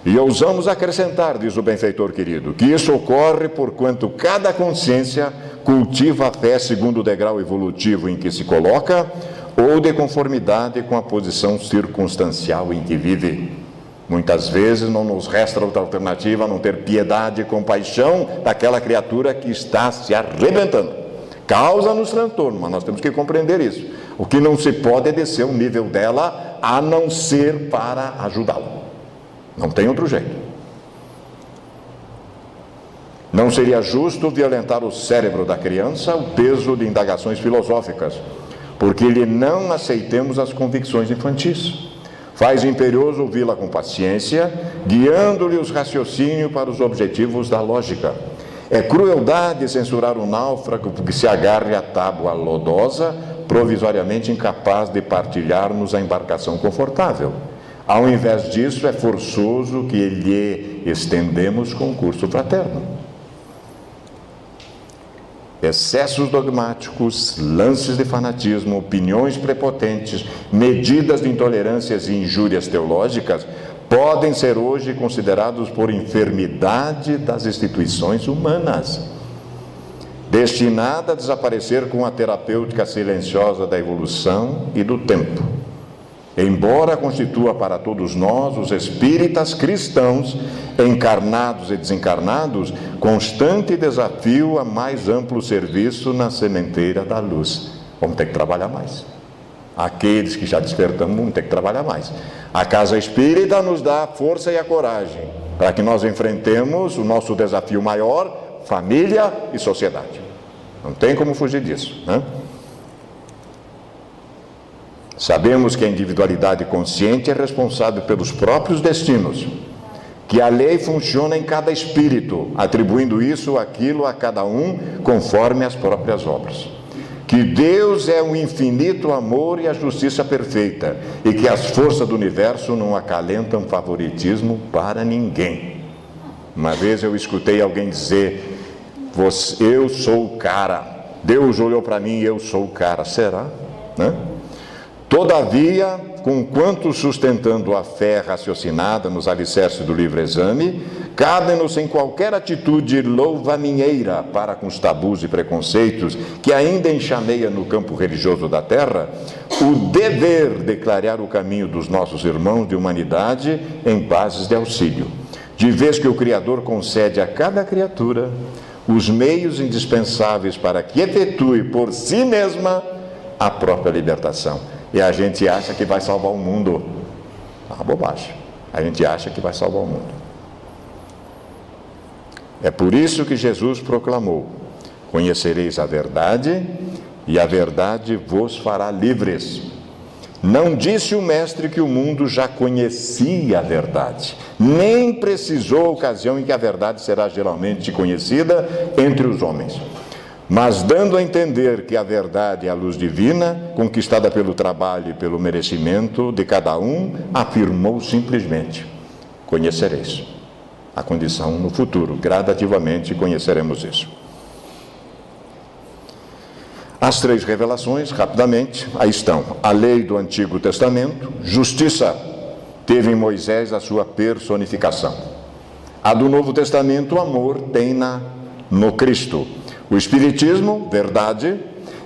E ousamos acrescentar, diz o benfeitor querido, que isso ocorre porquanto cada consciência cultiva a fé segundo o degrau evolutivo em que se coloca ou de conformidade com a posição circunstancial em que vive. Muitas vezes não nos resta outra alternativa a não ter piedade e compaixão daquela criatura que está se arrebentando. Causa-nos transtorno, mas nós temos que compreender isso. O que não se pode é descer o nível dela, a não ser para ajudá-la. Não tem outro jeito. Não seria justo violentar o cérebro da criança o peso de indagações filosóficas, porque lhe não aceitemos as convicções infantis. Faz imperioso ouvi-la com paciência, guiando-lhe os raciocínios para os objetivos da lógica. É crueldade censurar o náufrago que se agarre à tábua lodosa, provisoriamente incapaz de partilhar-nos a embarcação confortável. Ao invés disso, é forçoso que lhe estendemos concurso fraterno. Excessos dogmáticos, lances de fanatismo, opiniões prepotentes, medidas de intolerâncias e injúrias teológicas podem ser hoje considerados por enfermidade das instituições humanas, destinada a desaparecer com a terapêutica silenciosa da evolução e do tempo. Embora constitua para todos nós, os espíritas cristãos, encarnados e desencarnados, constante desafio a mais amplo serviço na sementeira da luz. Vamos ter que trabalhar mais. Aqueles que já despertamos vão ter que trabalhar mais. A casa espírita nos dá a força e a coragem para que nós enfrentemos o nosso desafio maior, família e sociedade. Não tem como fugir disso, né? Sabemos que a individualidade consciente é responsável pelos próprios destinos, que a lei funciona em cada espírito, atribuindo isso ou aquilo a cada um conforme as próprias obras. Que Deus é o infinito amor e a justiça perfeita, e que as forças do universo não acalentam favoritismo para ninguém. Uma vez eu escutei alguém dizer: eu sou o cara, Deus olhou para mim e eu sou o cara. Será? Né? Todavia, conquanto sustentando a fé raciocinada nos alicerces do livre exame, cabe-nos em qualquer atitude louvaminheira para com os tabus e preconceitos que ainda enxameiam no campo religioso da terra, o dever de clarear o caminho dos nossos irmãos de humanidade em bases de auxílio, de vez que o Criador concede a cada criatura os meios indispensáveis para que efetue por si mesma a própria libertação. E a gente acha que vai salvar o mundo. É uma bobagem. A gente acha que vai salvar o mundo. É por isso que Jesus proclamou: conhecereis a verdade, e a verdade vos fará livres. Não disse o mestre que o mundo já conhecia a verdade, nem precisou a ocasião em que a verdade será geralmente conhecida entre os homens. Mas dando a entender que a verdade é a luz divina, conquistada pelo trabalho e pelo merecimento de cada um, afirmou simplesmente: conhecereis. A condição no futuro, gradativamente conheceremos isso. As 3 revelações, rapidamente, aí estão: a lei do Antigo Testamento, justiça, teve em Moisés a sua personificação. A do Novo Testamento, amor, tem-na no Cristo. O Espiritismo, verdade,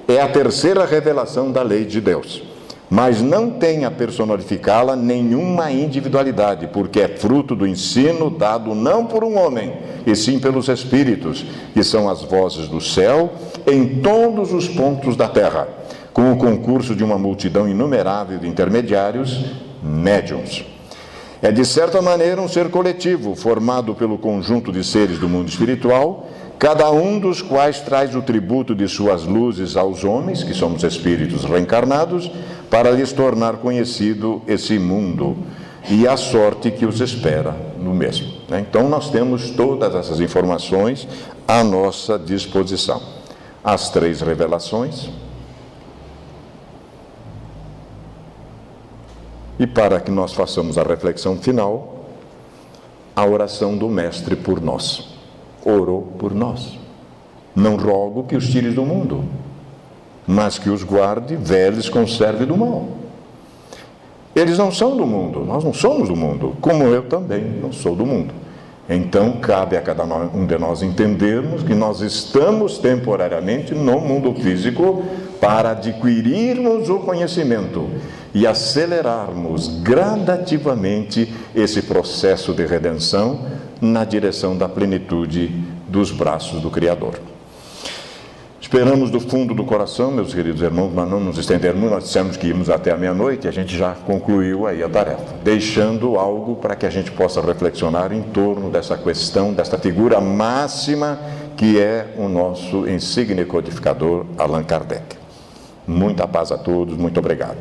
é a 3ª revelação da lei de Deus. mas não tem a personificá-la nenhuma individualidade, porque é fruto do ensino dado não por um homem, e sim pelos Espíritos, que são as vozes do céu em todos os pontos da terra, com o concurso de uma multidão inumerável de intermediários, médiuns. É, de certa maneira, um ser coletivo, formado pelo conjunto de seres do mundo espiritual, cada um dos quais traz o tributo de suas luzes aos homens, que somos espíritos reencarnados, para lhes tornar conhecido esse mundo e a sorte que os espera no mesmo. Então, nós temos todas essas informações à nossa disposição. As 3 revelações. E para que nós façamos a reflexão final, a oração do Mestre por nós. Orou por nós. Não rogo que os tires do mundo, mas que os guarde, vele-os, conserve do mal. Eles não são do mundo, nós não somos do mundo, como eu também não sou do mundo. Então, cabe a cada um de nós entendermos que nós estamos temporariamente no mundo físico para adquirirmos o conhecimento e acelerarmos gradativamente esse processo de redenção na direção da plenitude dos braços do Criador. Esperamos do fundo do coração, meus queridos irmãos, mas não nos estendermos, nós dissemos que íamos até a meia-noite e a gente já concluiu aí a tarefa, deixando algo para que a gente possa reflexionar em torno dessa questão, desta figura máxima que é o nosso insigne codificador Allan Kardec. Muita paz a todos, muito obrigado.